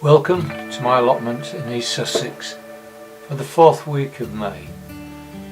Welcome to my allotment in East Sussex for the 4th week of May.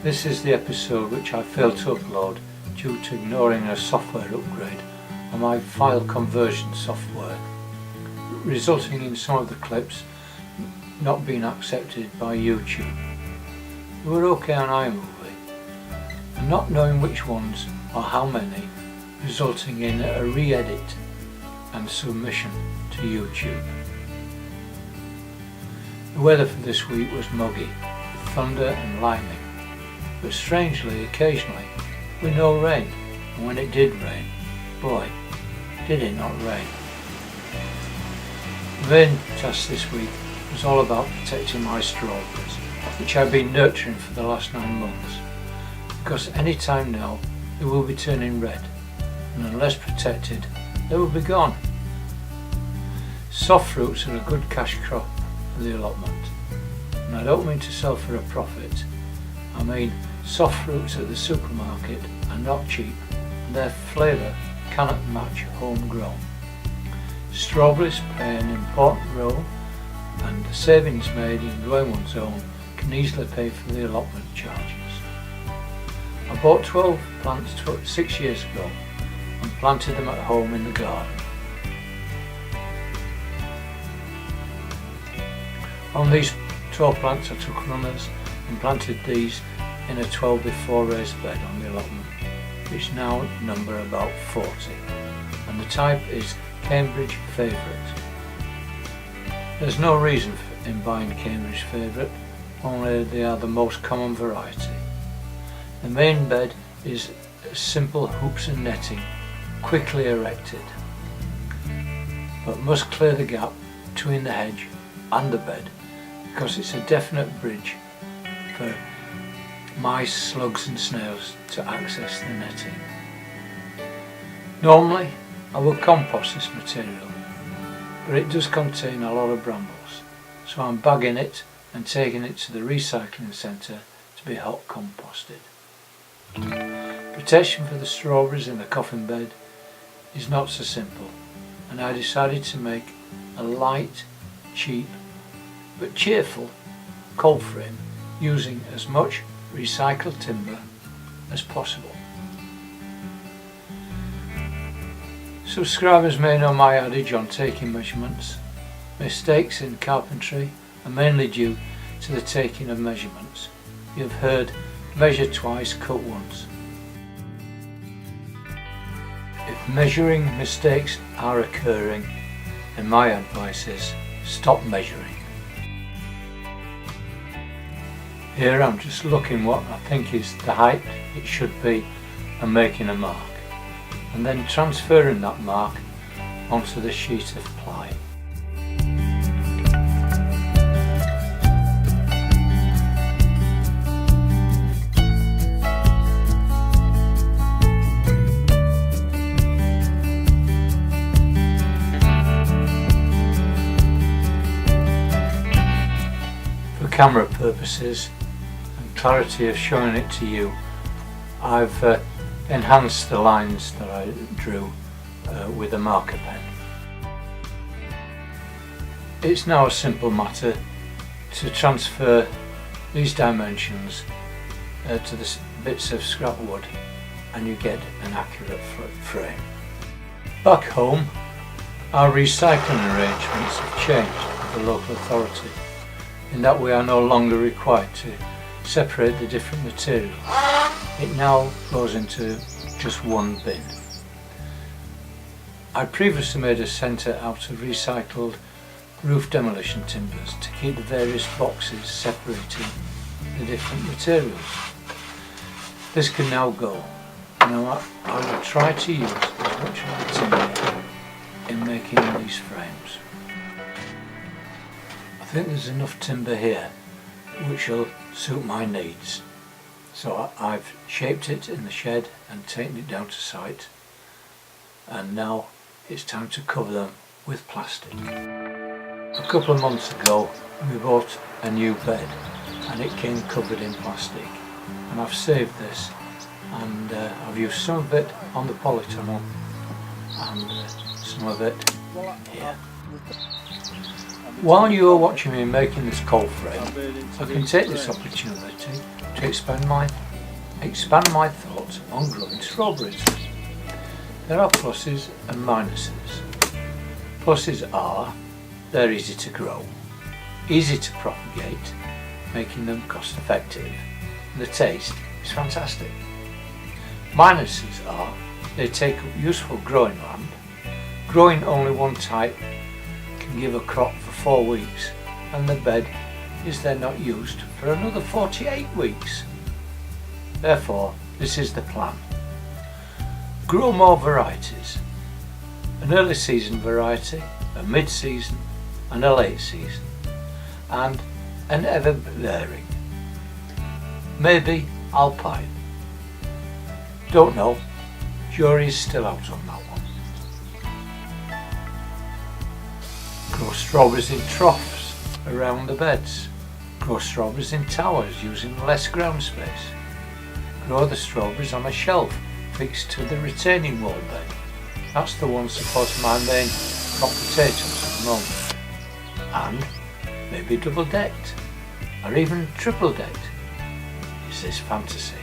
This is the episode which I failed to upload due to ignoring a software upgrade on my file conversion software, resulting in some of the clips not being accepted by YouTube. They were okay on iMovie, and not knowing which ones or how many, resulting in a re-edit and submission to YouTube. The weather for this week was muggy, with thunder and lightning, but strangely, occasionally, with no rain, and when it did rain, boy, did it not rain. The main task this week was all about protecting my strawberries, which I've been nurturing for the last 9 months, because any time now they will be turning red, and unless protected, they will be gone. Soft fruits are a good cash crop for the allotment, and I don't mean to sell for a profit. I mean soft fruits at the supermarket are not cheap, and their flavour cannot match homegrown. Strawberries play an important role, and the savings made in growing one's own can easily pay for the allotment charges. I bought 12 plants 6 years ago and planted them at home in the garden. On these 12 plants I took runners and planted these in a 12x4 raised bed on the allotment, which now number about 40, and the type is Cambridge Favourite. There's no reason in buying Cambridge Favourite, only they are the most common variety. The main bed is simple hoops and netting, quickly erected, but must clear the gap between the hedge and the bed, because it's a definite bridge for mice, slugs and snails to access the netting. Normally I will compost this material, but it does contain a lot of brambles, so I'm bagging it and taking it to the recycling centre to be hot composted. Protection for the strawberries in the coffin bed is not so simple, and I decided to make a light, cheap but cheerful cold frame using as much recycled timber as possible. Subscribers may know my adage on taking measurements. Mistakes in carpentry are mainly due to the taking of measurements. You have heard measure twice, cut once. If measuring mistakes are occurring, then my advice is stop measuring. Here I'm just looking what I think is the height it should be and making a mark, and then transferring that mark onto the sheet of ply. For camera purposes, clarity of showing it to you, I've enhanced the lines that I drew with a marker pen. It's now a simple matter to transfer these dimensions to the bits of scrap wood, and you get an accurate frame. Back home, our recycling arrangements have changed with the local authority, in that we are no longer required to separate the different materials. It now goes into just one bin. I previously made a centre out of recycled roof demolition timbers to keep the various boxes separating the different materials. This can now go, and I will try to use as much of the timber in making these frames. I think there's enough timber here which will suit my needs, so I've shaped it in the shed and taken it down to site, and now it's time to cover them with plastic. A couple of months ago we bought a new bed and it came covered in plastic, and I've saved this, and I've used some of it on the polytunnel and some of it here. While you are watching me making this cold frame, I can take this opportunity to expand my thoughts on growing strawberries. There are pluses and minuses. Pluses are they're easy to grow, easy to propagate, making them cost effective, and the taste is fantastic. Minuses are they take up useful growing land. Growing only one type can give a crop for 4 weeks, and the bed is then not used for another 48 weeks. Therefore, this is the plan. Grow more varieties. An early season variety, a mid-season and a late season, and an ever-varying. Maybe alpine. Don't know, jury's still out on that one. Grow strawberries in troughs around the beds. Grow strawberries in towers using less ground space. Grow the strawberries on a shelf fixed to the retaining wall bed. That's the one supporting my main crop potatoes at the moment. And maybe double decked, or even triple decked. Is this fantasy?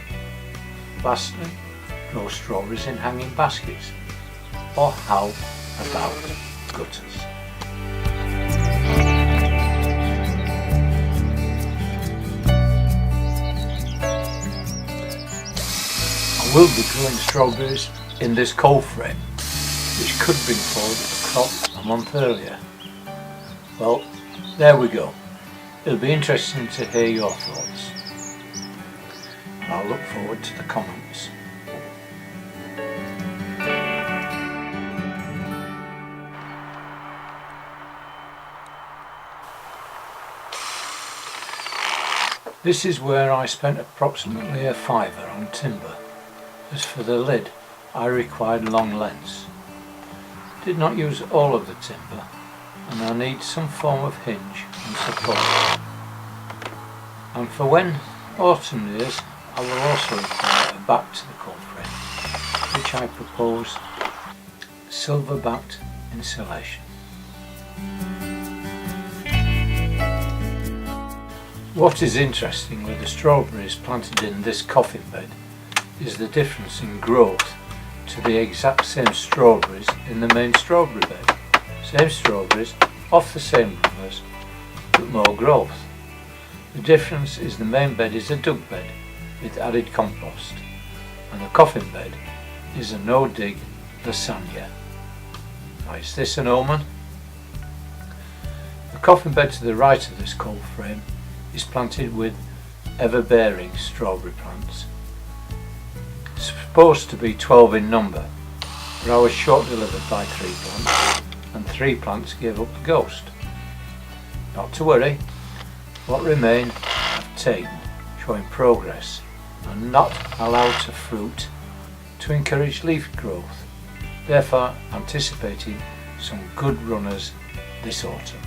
Lastly, grow strawberries in hanging baskets. Or how about gutters? I will be growing strawberries in this cold frame, which could bring forward a crop a month earlier. Well, there we go. It'll be interesting to hear your thoughts. I'll look forward to the comments. This is where I spent approximately a £5 on timber. As for the lid, I required long lengths. Did not use all of the timber, and I need some form of hinge and support. And for when autumn nears, I will also require a back to the cold frame, which I propose silver backed insulation. What is interesting with the strawberries planted in this coffin bed is the difference in growth to the exact same strawberries in the main strawberry bed. Same strawberries off the same runners, but more growth. The difference is the main bed is a dug bed with added compost, and the coffin bed is a no-dig lasagna. Now, is this an omen? The coffin bed to the right of this cold frame is planted with ever-bearing strawberry plants. It's supposed to be 12 in number, but I was short-delivered by 3 plants, and 3 plants gave up the ghost. Not to worry, what remain I've taken, showing progress, and not allowed to fruit to encourage leaf growth, therefore anticipating some good runners this autumn.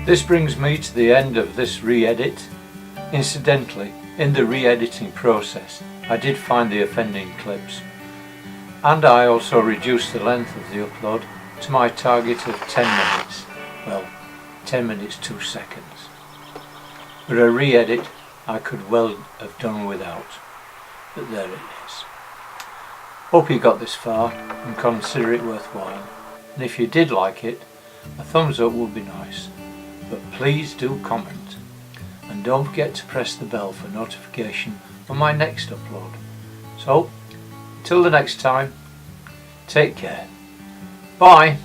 This brings me to the end of this re-edit. Incidentally, in the re-editing process, I did find the offending clips, and I also reduced the length of the upload to my target of 10 minutes. Well, 10 minutes 2 seconds. But a re-edit I could well have done without, but there it is. Hope you got this far and consider it worthwhile, and if you did like it, a thumbs up would be nice. But please do comment, and don't forget to press the bell for notification on my next upload. So, until the next time, take care. Bye!